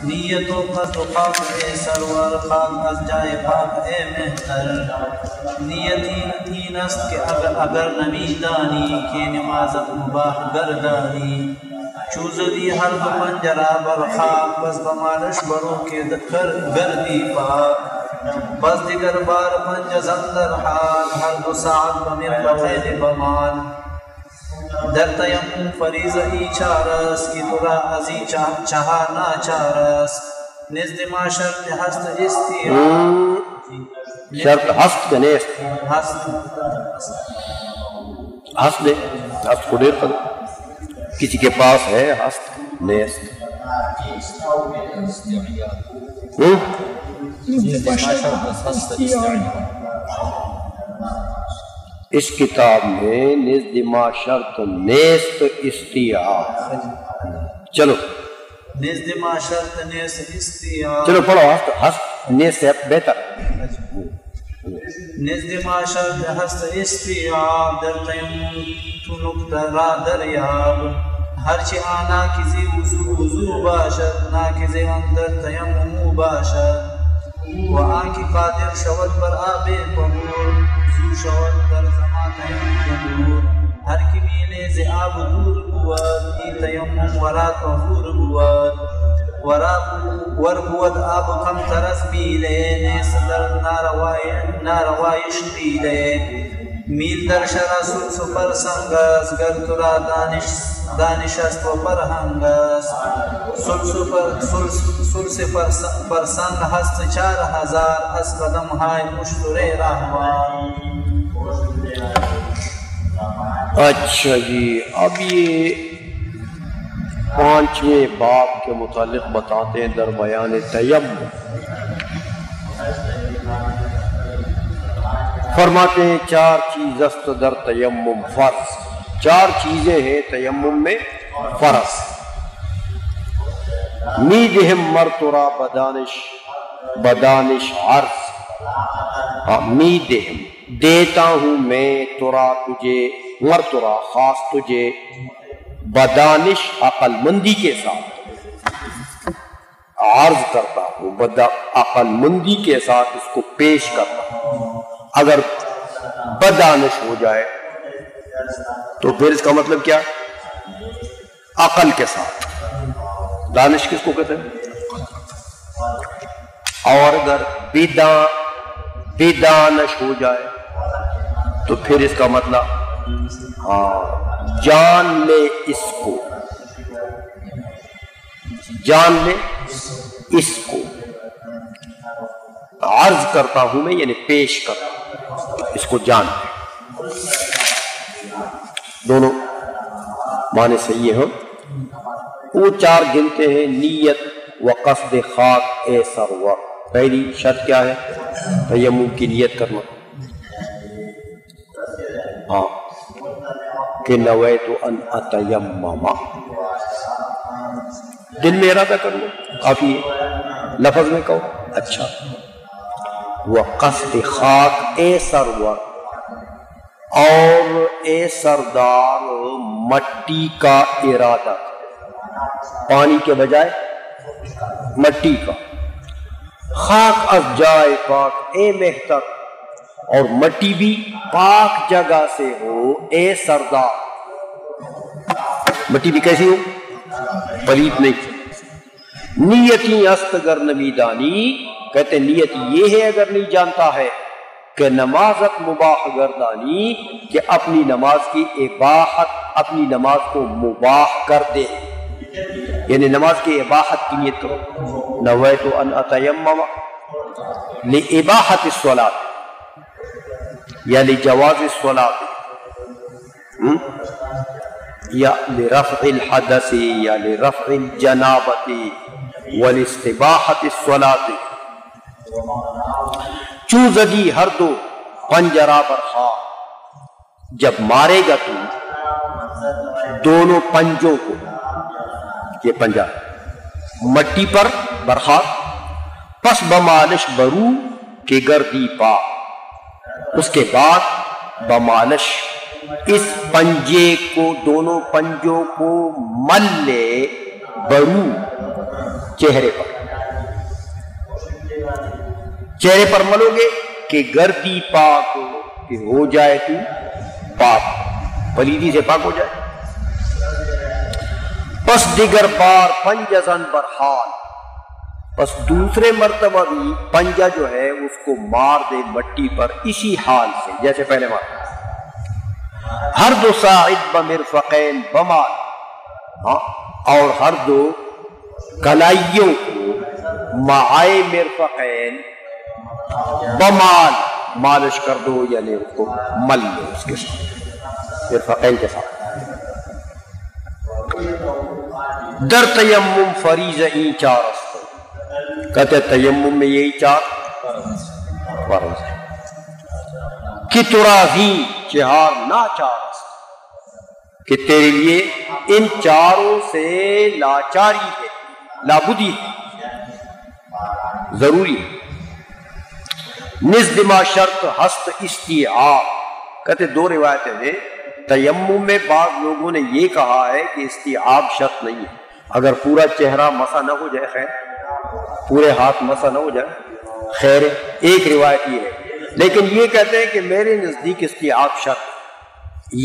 نیت و قصد و خاک اے سرور خاک از جائے پاک اے مہتر نیت این است کہ اگر نمی دانی کہ نمازت مباح گردانی چوزدی ہر دو پنجرہ بر خاک بس بمالش برو کے گردی پاک بس دیگر بار پنج زندر حال ہر دو ساعت بمیر بخیر بمال در تیمم فریض ای چارس کی ترا ازی چہا ناچارس نزد ما شرط ہست شرط ہست کے نیست ہست دے ہست کو دیر قدر کسی کے پاس ہے ہست نیست اس کتاب میں نزد ما شرط نیست استیعاب چلو نزد ما شرط نیست استیعاب چلو پڑھو ہست نیست بہتر نزد ما شرط ہست استیعاب در تیمم تو نکتہ را دریاب ہرچی آنا کسی وضو باشد نا کسی اندر تیمم باشد و آنکی قادر شود بر آب کنور زو شود در زمان تیمم ہر کی بینے ز آب دور بود ای تیمم ورا طهور بود ور بود آب کم ترس بیلے نیست در ناروایش بیلے میل در شرع سلس پر سنگس گر ترا دانش است و فرهنگس سلس پر سنگ هست 4000 از قدم های مشتر رحمان. اچھا جی اب یہ 5ویں باب کے متعلق بتاتے ہیں در بیان تیمم. فرماتے ہیں 4 چیز است در تیمم فرض 4 چیزیں ہیں تیمم میں فرض. میدہم مرترا بدانش عرض میدہم دیتا ہوں میں ترا تجھے مرترا خاص تجھے بدانش عقل مندی کے ساتھ عرض کرتا ہوں عقل مندی کے ساتھ اس کو پیش کرتا ہوں. اگر بدانش ہو جائے تو پھر اس کا مطلب کیا عقل کے ساتھ. دانش کس کو کہتے ہیں؟ اور اگر بدانش ہو جائے تو پھر اس کا مطلب جان لے اس کو جان لے اس کو. عرض کرتا ہوں میں یعنی پیش کرتا ہوں اس کو جان لے. دونوں معنی صحیح ہیں. وہ 4 گنتے ہیں نیت و قصد خاک اے سرور. پہلی شرط کیا ہے؟ تیمم کی نیت کرنا. ہاں کہ نویت ان اتیمم دل میں ارادہ کر لو کافی ہے. لفظ میں کہو اچھا. وہ قصد خاک اے سرور اور اے سردار مٹی کا ارادہ پانی کے بجائے مٹی کا. خاک از جائے پاک اے مہتر اور مٹی بھی پاک جگہ سے ہو اے سردار. مٹی بھی کیسی ہو؟ پلیت نہیں. نیتی است گر نمی دانی کہتے نیت یہ ہے اگر نہیں جانتا ہے کہ نمازت مباح گردانی کہ اپنی نماز کی اباحت اپنی نماز کو مباح کر دے یعنی نماز کی اباحت کی نیت کرو. نویت ان اتیمم لاباحت الصلاۃ یا لجواز الصلاۃ یا لرفع الحدث یا لرفع الجنابۃ ولاستباحت الصلاۃ. چوزدی ہر دو پنجرا برخا جب مارے گا تو دونوں پنجوں کو یہ پنجہ مٹی پر برخاست پس بمالش برو کے گردی پا اس کے بعد بمالش اس پنجے کو، دونوں پنجوں کو مل لے برو چہرے پر، چہرے پر ملو گے کہ گردی پاک کہ ہو جائے تو پاک، پلیدی سے پاک ہو جائے۔ پس دیگر بار پنجزن برحال، پس دوسرے مرتبہ بھی پنجہ جو ہے اس کو مار دے مٹی پر اسی حال سے جیسے پہلے مارا۔ ہر دو ساعد بمرفقین بمال، اور ہر دو کلائیوں کو معائے مرفقین بمال مالش کر دو، یعنی اس کو مل لو اس کے ساتھ، مرفقین کے ساتھ۔ در تیمم فریضہ این چار است، کہتے تیمم میں یہی چار فرض ہے۔ کہ تراہی چہار نا چار است، کہ تیرے لیے ان چاروں سے لاچاری ہے، لابدی ہے، ضروری ہے۔ نزد ما شرط ہست استیعاب، کہتے دو روایتیں ہیں، تیمم میں بعض لوگوں نے یہ کہا ہے کہ استیعاب شرط نہیں ہے، اگر پورا چہرہ مسح نہ ہو جائے خیر، پورے ہاتھ مسح نہ ہو جائے خیر، ایک روایت یہ ہے۔ لیکن یہ کہتے ہیں کہ میرے نزدیک استیعاب شرط،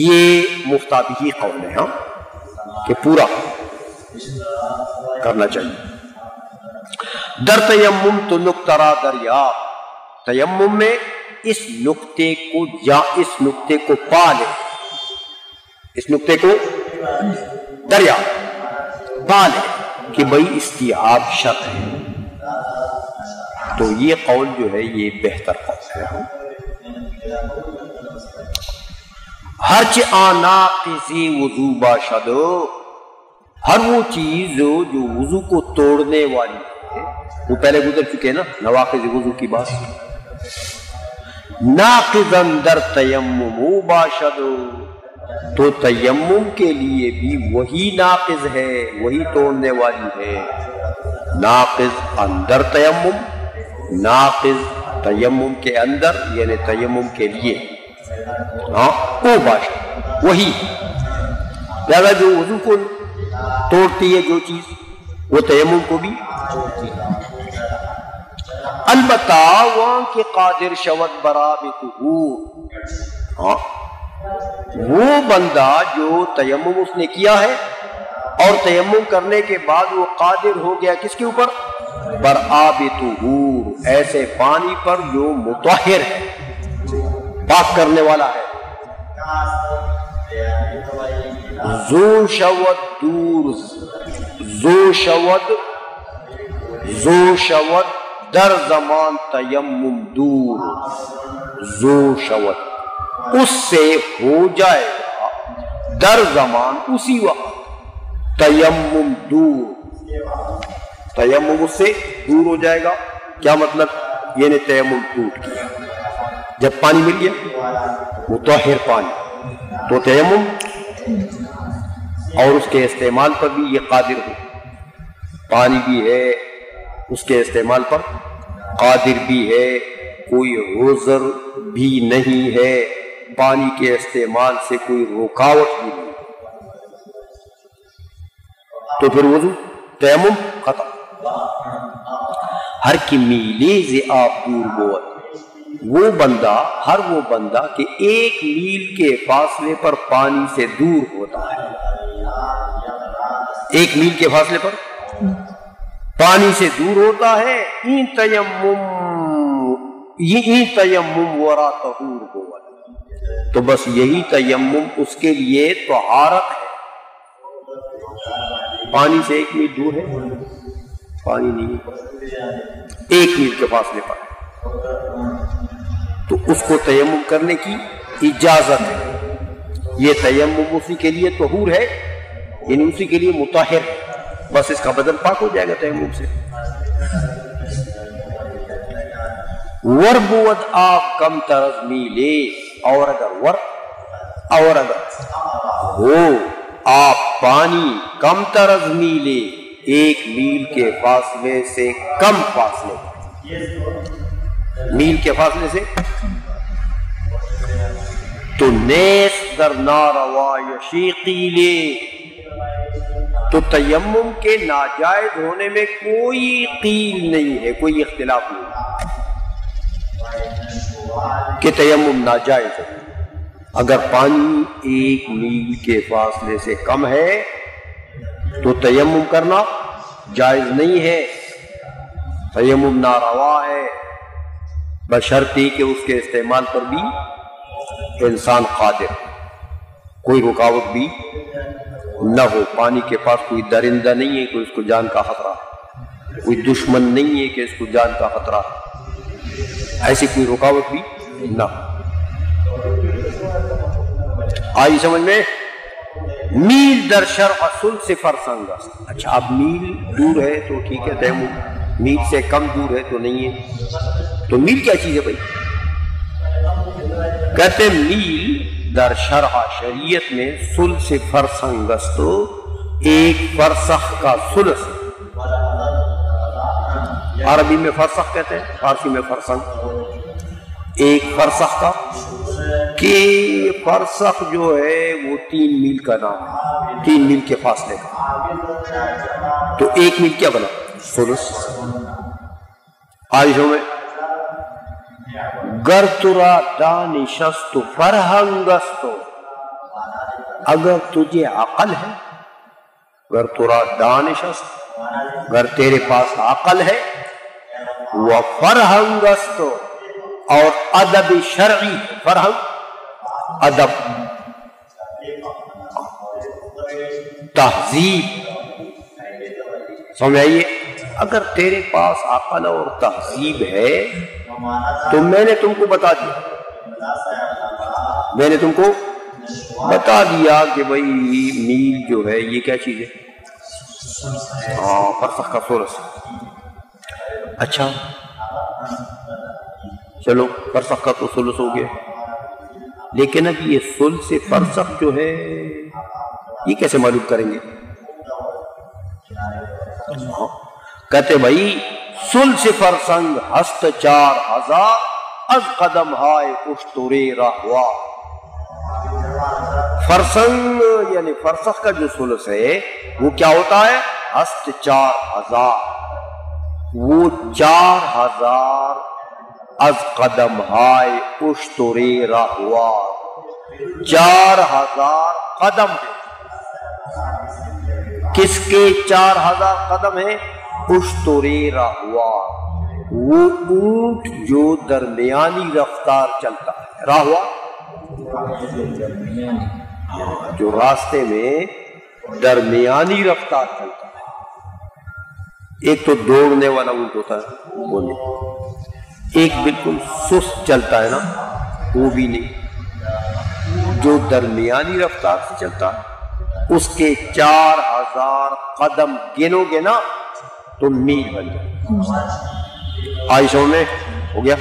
یہ مفتابی قول ہے، ہاں کہ پورا کرنا چاہیے۔ در تیمم تو نقطہ دریاب، تیمم میں اس نقطے کو یا اس نقطے کو پا لے، اس نقطے کو دریا پا لے کہ بھئی استیعاب شرط ہے، تو یہ قول جو ہے یہ بہتر قول ہے۔ ہرچ آناقض وضو باشد، ہر وہ چیز جو وضو کو توڑنے والی ہے، وہ پہلے گزر چکے نا نواقض وضو کی بات۔ ناقضا در تیمم باشد، تو تیمم کے لیے بھی وہی ناقض ہے، وہی توڑنے والی ہے۔ ناقض اندر تیمم، ناقض تیمم کے اندر یعنی تیمم کے لیے، ہاں وہ باشد وہی، لہذا جو وضو کو توڑتی ہے جو چیز وہ تیمم کو بھی توڑتی ہے۔ البتہ وہاں کے قادر شود براب طہور، ہاں وہ بندہ جو تیمم اس نے کیا ہے اور تیمم کرنے کے بعد وہ قادر ہو گیا کس کے اوپر؟ برآب طہور، ایسے پانی پر جو مطہر ہے، پاک کرنے والا ہے۔ زو شود دور، زو شود در زمان تیمم دور، زو شود اس سے ہو جائے گا، در زمان اسی وقت، تیمم دور، تیمم اس سے دور ہو جائے گا۔ کیا مطلب؟ یعنی تیمم ٹوٹ گیا، جب پانی مل گیا مطہر پانی تو تیمم، اور اس کے استعمال پر بھی یہ قادر ہو، پانی بھی ہے اس کے استعمال پر قادر بھی ہے، کوئی عذر بھی نہیں ہے، پانی کے استعمال سے کوئی رکاوٹ بھی نہیں، تو پھر وضو تیمم ختم۔ ہر کی میلے سے آپ دور بود، وہ بندہ، ہر وہ بندہ کہ ایک میل کے فاصلے پر پانی سے دور ہوتا ہے، ایک میل کے فاصلے پر پانی سے دور ہوتا ہے، این تیمم ورا طہور بود، تو بس یہی تیمم اس کے لیے طہارت ہے۔ پانی سے ایک میل دور ہے، پانی نہیں، ایک میل کے فاصلے پر، تو اس کو تیمم کرنے کی اجازت ہے۔ یہ تیمم اسی کے لیے طہور ہے، یعنی اسی کے لیے مطہر ہے، بس اس کا بدن پاک ہو جائے گا تیمم سے۔ وربود آپ کم طرز میلے، اور اگر ہو آپ پانی کم طرز میلے، ایک میل کے فاصلے سے کم فاصلے، میل کے فاصلے سے تو نیس در ناروا یشیقی لے، تو تیمم کے ناجائز ہونے میں کوئی قیل نہیں ہے، کوئی اختلاف نہیں کہ تیمم ناجائز ہے۔ اگر پانی 1 میل کے فاصلے سے کم ہے تو تیمم کرنا جائز نہیں ہے، تیمم ناروا ہے، بشرطی کہ اس کے استعمال پر بھی انسان قادر، کوئی رکاوٹ بھی نہ ہو، پانی کے پاس کوئی درندہ نہیں ہے کہ اس کو جان کا خطرہ، کوئی دشمن نہیں ہے کہ اس کو جان کا خطرہ، ایسی کوئی رکاوٹ بھی نہ ہو۔ آئی سمجھ میں؟ میل در شرع ثلث فرسنگ، اچھا اب میل دور ہے تو ٹھیک ہے تیمم، میل سے کم دور ہے تو نہیں ہے، تو میل کیا چیز ہے بھائی؟ کہتے ہیں میل در شرع شریعت میں ثلث فرسنگ تو 1 فرسخ کا ثلث، عربی میں فرسخ کہتے ہیں، فارسی میں فرسنگ، 1 فرسخ کا، کہ فرسخ جو ہے وہ 3 میل کا نام ہے، 3 میل کے فاصلے کا، تو 1 میل کیا بنا؟ ثلث۔ آئیشوں میں گر ترا دانشست فرہنگست، اگر تجھے عقل ہے، گر ترا دانشست، اگر تیرے پاس عقل ہے، وہ فرہنگست، اور ادب شرعی، فرہنگ ادب، تہذیب، سمجھ آئیے، اگر تیرے پاس عقل اور تہذیب ہے تو میں نے تم کو بتا دیا، میں نے تم کو بتا دیا کہ بھئی میل جو ہے یہ کیا چیز ہے؟ فرسخ کا ثلث۔ اچھا چلو فرسخ کا تو ثلث ہو گیا، لیکن اب یہ ثلث فرسخ جو ہے یہ کیسے معلوم کریں گے؟ کہتے بھائی ثلث فرسنگ ہست 4000 از قدم ہائے اشترے رہوا، فرسنگ یعنی فرسخ کا جو ثلث ہے وہ کیا ہوتا ہے؟ ہست 4000، وہ 4000 از قدم ہائے اشترے رہوا، 4000 قدم ہے، کس کے 4000 قدم ہے؟ اشترے رہوا، وہ اونٹ جو درمیانی رفتار چلتا ہے، راہوا جو راستے میں درمیانی رفتار چلتا ہے، ایک تو دوڑنے والا اونٹ ہوتا ہے وہ نہیں، ایک بالکل سست چلتا ہے نا وہ بھی نہیں، جو درمیانی رفتار سے چلتا ہے اس کے 4000 قدم گنو گے نا تو میل بن جائے۔ عائشہ میں ہو گیا۔